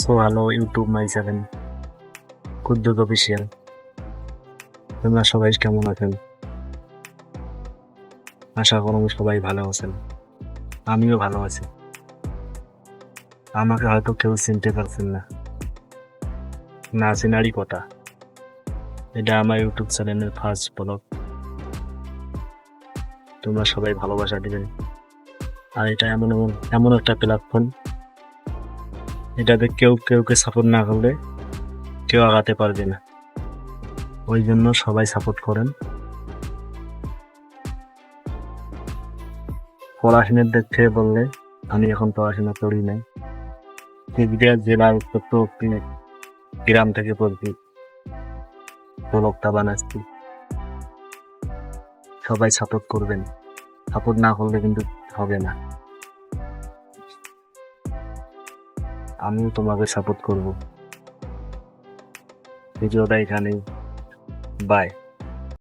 So hello YouTube my seven Kuddus official. তোমরা সবাই কেমন আছেন? আশা করব সবাই ভালো আছেন। আমিও ভালো আছি। আমাকে হয়তো কেউ চিনতে পারছেন না, না চেনারই কথা। এটা আমার ইউটিউব চ্যানেলের ফার্স্ট ব্লগ। তোমরা সবাই ভালোবাসা দিবেন। আর এটা এমন এমন এমন একটা প্ল্যাটফর্ম, এটাতে কেউকে সাপোর্ট না করলে কেউ আগাতে পারবে না। ওই জন্য সবাই সাপোর্ট করেন। পড়াশোনার দিক থেকে বললে আমি এখন পড়াশোনা করি নাই। কুচবিহার জেলার উত্তর গ্রাম থেকে পড়ছি, ব্লগটা বানাচ্ছি। সবাই সাপোর্ট করবেন, সাপোর্ট না করলে কিন্তু হবে না। আমিও তোমাকে সাপোর্ট করব। ভিডিওটা এখানেই, বাই।